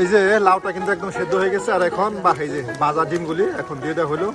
এই যে লাউটা কিন্তু একদম সেদ্ধ হয়ে গেছে, আর এখন এই যে ভাজা ডিমগুলি এখন দিয়ে দেওয়া হলো।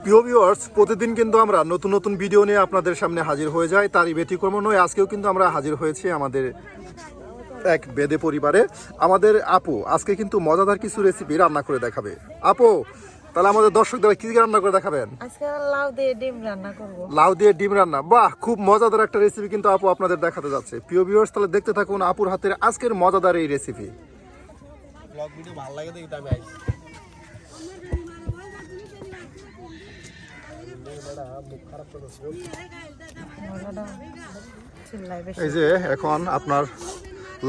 প্রিয় ভিউয়ার্স, প্রতিদিন কিন্তু আমরা নতুন নতুন ভিডিও নিয়ে আপনাদের সামনে হাজির হয়ে যাই। তারই ব্যতিক্রম নয়, আজকেও কিন্তু আমরা হাজির হয়েছি আমাদের এক বেদে পরিবারে। আমাদের আপু আজকে কিন্তু মজাদার কিছু রেসিপি রান্না করে দেখাবে। আপু, তাহলে আমাদের দর্শকদের কি রান্না করে দেখাবেন? আজকে লাউ দিয়ে ডিম রান্না করব। লাউ দিয়ে ডিম রান্না, বাহ, খুব মজাদার একটা রেসিপি কিন্তু আপু আপনাদের দেখাতে যাচ্ছে। প্রিয় ভিউয়ার্স, তাহলে দেখতে থাকুন আপুর হাতের আজকের মজাদার এই রেসিপি। ব্লগ ভিডিও ভালো লাগে দেখি আমি আইছি। এই যে এখন আপনার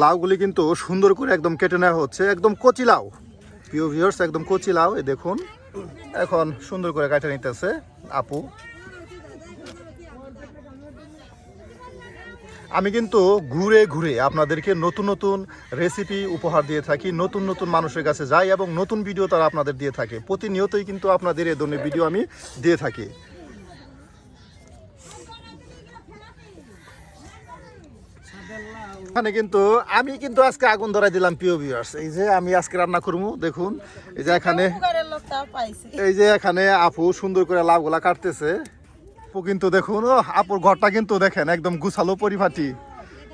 লাউগুলি কিন্তু সুন্দর করে একদম কেটে নেওয়া হচ্ছে, একদম কচি লাউ। প্রিয় ভিউয়ার্স, একদম কচি লাউ, এই দেখুন এখন সুন্দর করে কেটে নিতেছে আপু। আমি কিন্তু ঘুরে ঘুরে আপনাদেরকে নতুন নতুন রেসিপি উপহার দিয়ে থাকি, নতুন নতুন মানুষের কাছে যাই এবং নতুন ভিডিও তারা আপনাদের দিয়ে থাকে। প্রতিনিয়তই কিন্তু আপনাদের এই ধরনের ভিডিও আমি দিয়ে থাকি। এখানে কিন্তু আমি কিন্তু আজকে আগুন ধরাই দিলাম প্রিয় ভিউয়ার্স। এই যে আমি আজকে রান্না করবো, দেখুন এই যে এখানে, এই যে এখানে আপু সুন্দর করে লাউগুলা কাটতেছে। আপু কিন্তু দেখুন, আপুর ঘরটা কিন্তু দেখেন একদম গুছালো পরিপাটি।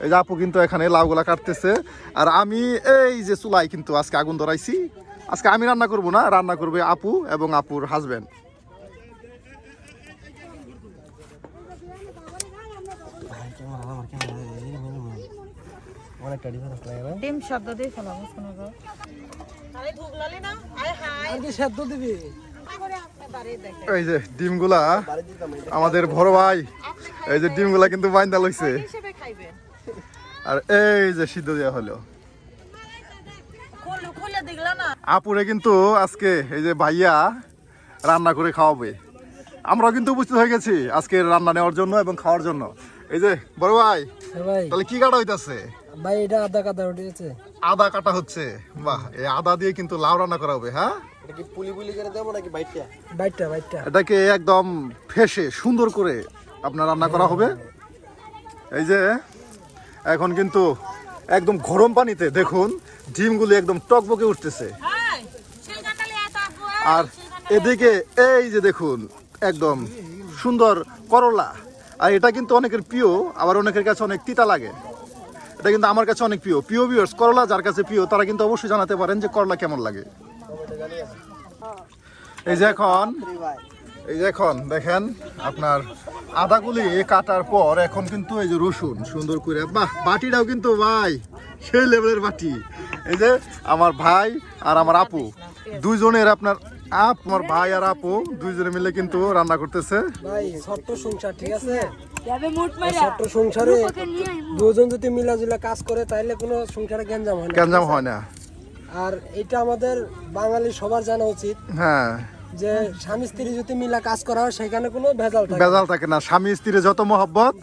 এই যে আপু কিন্তু এখানে লাউগুলা কাটতেছে, আর আমি এই যে চুলাই কিন্তু আজকে আগুন ধরাইছি। আজকে আমি রান্না করব না, রান্না করবে আপু এবং আপুর হাজবেন্ড। ডিম শব্দ দিয়ে ফেলাবো, শোনাবো। এই যে ডিমগুলা আমাদের বড় ভাই, এই যে ডিমগুলা কিন্তু বাইন্দা লইছে, আর এই যে সিদ্ধ দেওয়া হলো। আপুরে কিন্তু আজকে এই যে ভাইয়া রান্না করে খাওয়াবে। আমরাও কিন্তু উপস্থিত হয়ে গেছি আজকে রান্না নেওয়ার জন্য এবং খাওয়ার জন্য। এই যে বড় ভাই, তাহলে কি কাটা হইতাছে? ভাই এটা আদা কাটা হচ্ছে। আদা কাটা হচ্ছে, বাহ। এই আদা দিয়ে কিন্তু লাউ রান্না করা হবে। হ্যাঁ, এটা কি পুলি পুলি করে দেব নাকি বাইটটা? বাইটটা বাইটটা। এটাকে একদম ফেসে সুন্দর করে আপনার রান্না করা হবে। এই যে এখন কিন্তু একদম গরম পানিতে দেখুন ডিমগুলি একদম টকবকে উঠতেছে, আর এদিকে এই যে দেখুন একদম সুন্দর করলা। আর এটা কিন্তু অনেকের প্রিয়, আবার অনেকের কাছে অনেক তিতা লাগে। এটা কিন্তু আমার কাছে অনেক প্রিয়। প্রিয় ভিউয়ার্স, করলা যার কাছে প্রিয় তারা কিন্তু অবশ্যই জানাতে পারেন যে করলা কেমন লাগে। এই যে এখন দেখেন আপনার আদাগুলি কাটার পর এখন কিন্তু এই যে রসুন সুন্দর করে, বাহ, বাটিটাও কিন্তু ভাই সেই লেভেলের বাটি। এই যে আমার ভাই আর আমার আপু দুইজনের, আপনার আমার ভাই আর আপু দুইজনে মিলে কিন্তু রান্না করতেছে। ভাই ছোট্ট সংসার, ঠিক আছে? ছোট্ট সংসারে দুজন যদি মিলাজুলা কাজ করে তাহলে কোনো সংসারে গ্যাঞ্জাম হয় না। আর এটা আমাদের বাঙালি সবার জানা উচিত, হ্যাঁ, যে স্বামী স্ত্রী যদি মিলা কাজ করা হয় সেখানে কোনো ভেজাল থাকে না। স্বামী স্ত্রীর যত মহব্বত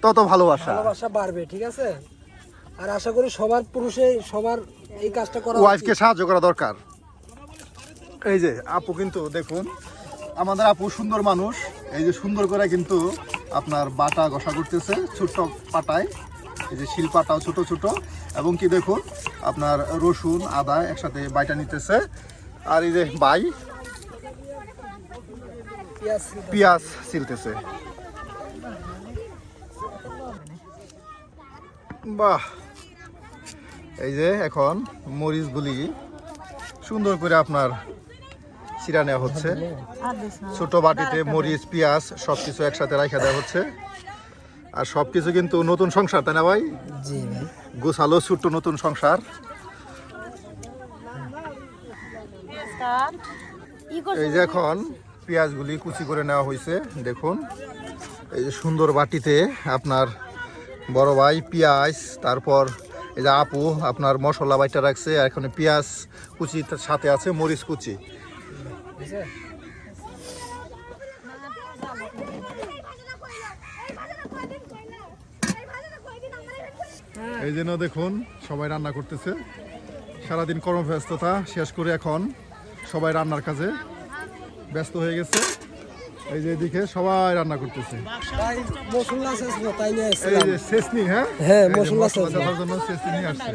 তত ভালোবাসা বাড়বে, ঠিক আছে? আর আশা করি সবার পুরুষে সবার এই কাজটা করা, ওয়াইফকে সাহায্য করা দরকার। এই যে আপু কিন্তু দেখুন, আমাদের আপু সুন্দর মানুষ, এই যে সুন্দর করে কিন্তু আপনার বাটা ঘষা করতেছে ছোট্ট পাটায়। এই যে শিল পাটাও ছোট ছোট, এবং কি দেখুন আপনার রসুন আদা একসাথে বাইটা নিতেছে। আর এই যে ভাই পেঁয়াজ ছিলতেছে। বাহ, এই যে এখন মরিচগুলি সুন্দর করে আপনার চিরা নেওয়া হচ্ছে। আর দিস না ছোট বাটিতে মরিচ পেঁয়াজ সবকিছু একসাথে রাখা দেওয়া হচ্ছে। আর সবকিছু কিন্তু নতুন সংসার, তাই না ভাই? জি ভাই। গোছালো ছোট্ট নতুন সংসার। এই যে এখন পেঁয়াজগুলি কুচি করে নেওয়া হয়েছে। দেখুন এই যে সুন্দর বাটিতে আপনার বড় ভাই পেঁয়াজ, তারপর এই যে আপু আপনার মশলা বাইটা রাখছে। আর এখানে পেঁয়াজ কুচি সাথে আছে মরিচ কুচি। এই জন্য দেখুন সবাই রান্না করতেছে। সারাদিন কর্মব্যস্ততা শেষ করে এখন সবাই রান্নার কাজে ব্যস্ত হয়ে গেছে। এই যে এদিকে সবাই রান্না করতেছে। ভাই মশলা শেষ না, তাই নিয়ে এই এসেছিলাম। যে চেসনি, হ্যাঁ হ্যাঁ, এই যে মশলা মশলা চেসনি। দেওয়ার জন্য চেসনি নিয়ে আসছে।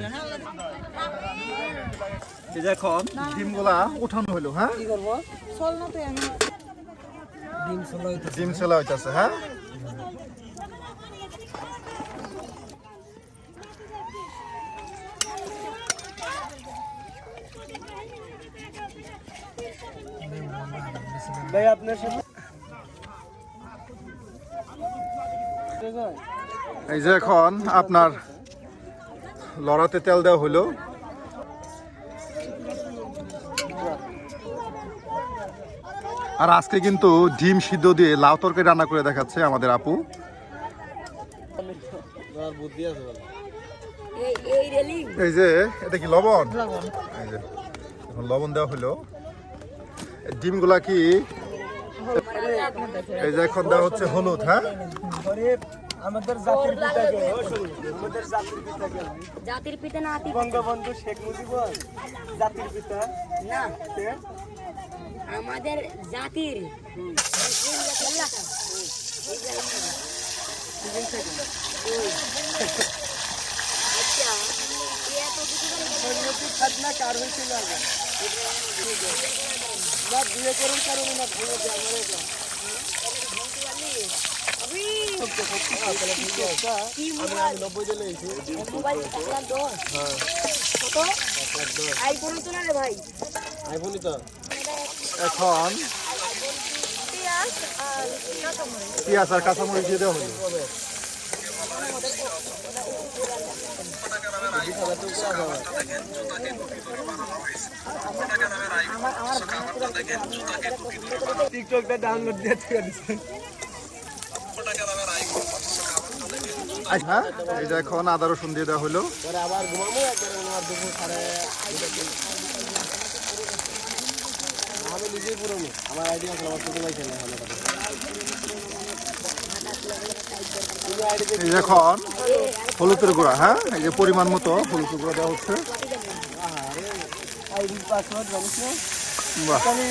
এই যে এখন ডিমগুলা উঠানো হলো, হ্যাঁ কি করবো? চল না তুই আমি ডিম ছোলা হইতেছে। ডিম ছেলা হইতাছে, হ্যাঁ ভাই আপনার সাথে এই যে এখন আপনার লড়াতে তেল দেওয়া হলো। আর আজকে কিন্তু ডিম সিদ্ধ দিয়ে লাউ তরকারি রান্না করে দেখাচ্ছে আমাদের আপু। এই যে এটা কি লবণ? এই যে এখন লবণ দেওয়া হলো। ডিমগুলা কি এই যে এখন দেওয়া হচ্ছে হলুদ, হ্যাঁ আমাদের জাতির পিতাকে, আমাদের জাতির পিতাকে, জাতির পিতা না আতি বঙ্গবন্ধু শেখ মুজিবুর জাতির পিতা না কে? আমাদের জাতির সৈন্যতিক খাজনা কার হয়েছিল আগে? না বিয়ে করুন কারণ না ভুলে যায় মরে যায়। আমি 90 দিলে এসেছি। মোবাইল কত আইফোন তো না রে ভাই আইফোনই তো। এখন পেঁয়াজ আর কাঁচামরিচ দিয়ে দেওয়া হলো। টিকটকটা ডাউনলোড দিয়ে ঠিক আছে। হ্যাঁ এই যে এখন আদা রসুন দিয়ে দেওয়া হলো। পরে আবার ঘুমাবো একবার আমার দুপুর সাড়ে আমি নিজেই পুরনো আমার আইডিয়া আছে আমার ছোট ভাই ছেলে এই যে এখন হলুদের গুঁড়া, হ্যাঁ এই যে পরিমাণ মতো হলুদের গুঁড়া দেওয়া হচ্ছে। আইডি পাসওয়ার্ড জানিস না বাহ, আমি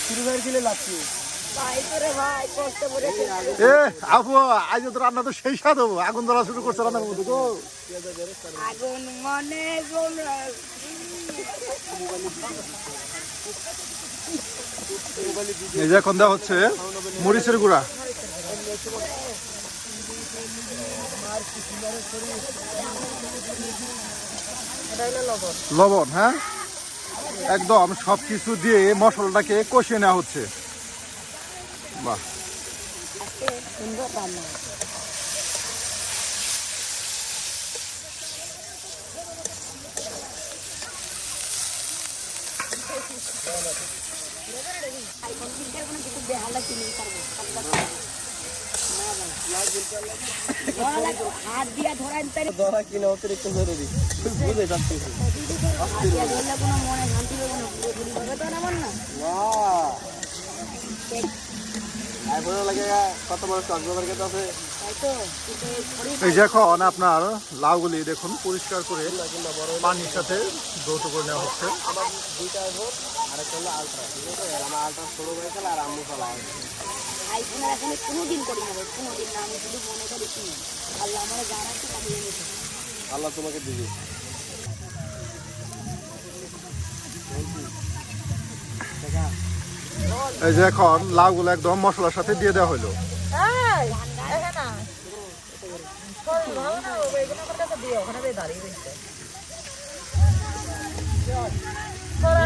শুরু হয়ে গেলে লাগছে ভাই তোরে ভাই কষ্ট করে এ আপু আজ তো রান্না তো সেই স্বাদ হবো। আগুন জ্বলা শুরু করছে রান্নার মধ্যে গো। আগুন মনে গোমরা এই যে এখন দেওয়া হচ্ছে মরিচের গুঁড়া। লবণ, হ্যাঁ একদম সবকিছু দিয়ে মশলাটাকে কষিয়ে নেওয়া হচ্ছে। বাহ, সুন্দর রান্না আইফোন কিনতে কোনো কিছু বেহালা কিনে পারবো হাত দিয়া ধরেন তাই ধরা কিনা অতিরিক্ত জরুরি বুঝে যাচ্ছি ধরলে কোনো মনে শান্তি হবে না পুরোপুরি হবে তো না না আইফোন লাগে কত বড় কক্সবাজার গেছে আছে তাই তো কিন্তু এই যে এখন আপনার লাউগুলি দেখুন পরিষ্কার করে পানির সাথে দ্রুত করে নেওয়া হচ্ছে। আমার দুইটা আইফোন আর একটা হলো আলট্রা, ঠিক আছে? আর আমার আলট্রা ছোট ভাই খেলা আর আম্মু খেলা আইফোনের এখানে কোনোদিন করি না ভাই কোনোদিন না আমি শুধু মনে করি কি আল্লাহ আমার জানা আছে তাকে এনেছে আল্লাহ তোমাকে দিবে। এই যে এখন লাউগুলো একদম মশলার সাথে দিয়ে দেওয়া হলো। এই এখানে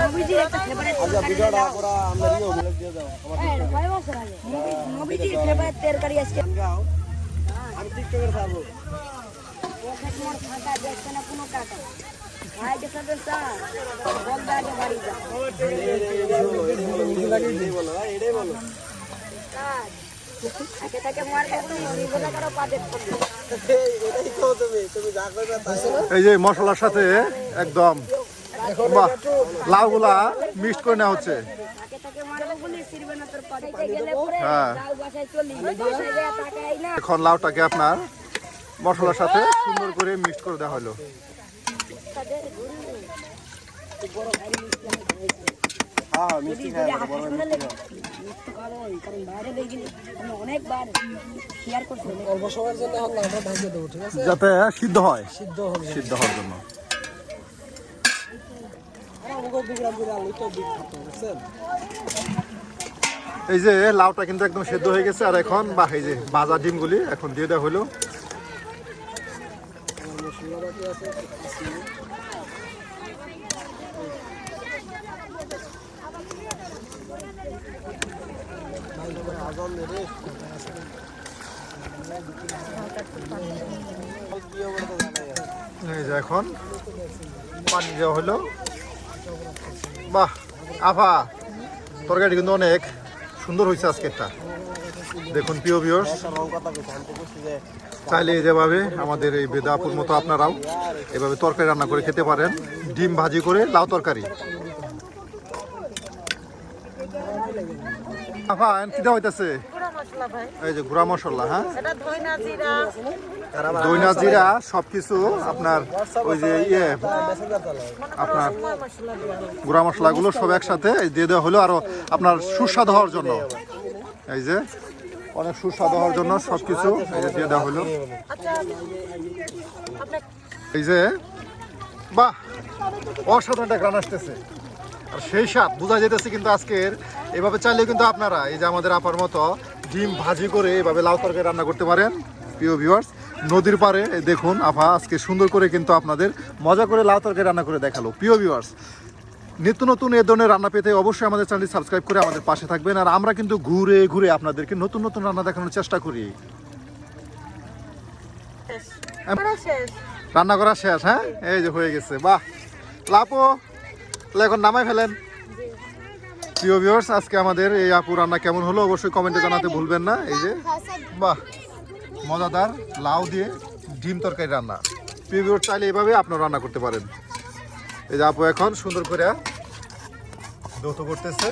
নবীজির একটা ফেভারিট নবীজির ফেভারিট তরকারি আজকে পকেট মোর ফাঁকা দেখছে না কোনো টাকা ভাই যে সাথে স্যার বল ব্যাগে বাড়ি যা আগে থেকে মারবে তুমি নিবলা করো বাজেট করবে এই যে মশলার সাথে একদম বাহ লাউগুলা মিক্সড করে নেওয়া হচ্ছে। আগে থেকে মারবে বলি সিরবে না তোর পাতে গেলে পরে হ্যাঁ। যাও বাসায় চলি বাসায় গিয়ে টাকাই না এখন লাউটাকে আপনার মশলার সাথে সুন্দর করে মিক্সড করে দেওয়া হলো। অনেকবার শেয়ার করছি অল্প সময়ের জন্য এখন লাউটা ঢাকিয়ে দেবো, ঠিক আছে? যাতে সিদ্ধ হয়, সিদ্ধ হবে। সিদ্ধ হওয়ার জন্য। আর আমাকে বিগ্রাম করে আলু তো বিখ্যাত, বুঝছেন? এই যে লাউটা কিন্তু একদম সেদ্ধ হয়ে গেছে। আর এখন এই যে ভাজা ডিমগুলি এখন দিয়ে দেওয়া হলো। মশলা বাকি আছে, এই যে এখন পানি দেওয়া হলো। বাহ আফা, তরকারি কিন্তু অনেক সুন্দর হয়েছে আজকেরটা। দেখুন প্রিয় ভিউয়ার্স, চাইলে যেভাবে আমাদের এই বেদাপুর মতো আপনারাও এভাবে তরকারি রান্না করে খেতে পারেন। ডিম ভাজি করে লাউ তরকারি। আফা কি দেওয়া হইতেছে? এই যে গুঁড়া মশলা, হ্যাঁ দইনা জিরা সবকিছু আপনার ওই যে আপনার গুঁড়া মশলাগুলো সব একসাথে দিয়ে দেওয়া হলো আরো আপনার সুস্বাদু হওয়ার জন্য। এই যে অনেক সুস্বাদু হওয়ার জন্য সবকিছু এই যে দিয়ে দেওয়া হলো। এই যে বাহ, অসাধারণ একটা গ্রান আসতেছে। আর সেই স্বাদ বোঝা যেতেছে কিন্তু আজকের। এভাবে চাইলে কিন্তু আপনারা এই যে আমাদের আপার মতো ডিম ভাজি করে এভাবে লাউ তরকারি রান্না করতে পারেন। প্রিয় ভিউয়ার্স, নদীর পাড়ে দেখুন আপা আজকে সুন্দর করে কিন্তু আপনাদের মজা করে লাউ তরকারি রান্না করে দেখালো। প্রিয় ভিউয়ার্স, নিত্য নতুন এ ধরনের রান্না পেতে অবশ্যই আমাদের চ্যানেলটি সাবস্ক্রাইব করে আমাদের পাশে থাকবেন। আর আমরা কিন্তু ঘুরে ঘুরে আপনাদেরকে নতুন নতুন রান্না দেখানোর চেষ্টা করি। রান্না করা শেষ, হ্যাঁ এই যে হয়ে গেছে। বাহ লাপো, তাহলে এখন নামাই ফেলেন। প্রিয় ভিউয়ার্স, আজকে আমাদের এই আপু রান্না কেমন হলো অবশ্যই কমেন্টে জানাতে ভুলবেন না। এই যে বাহ, মজাদার লাউ দিয়ে ডিম তরকারি রান্না। প্রিয় ভিউয়ার্স, চাইলে এইভাবে আপনারা রান্না করতে পারেন। এই যে আপু এখন সুন্দর করে দৌত করতেছে।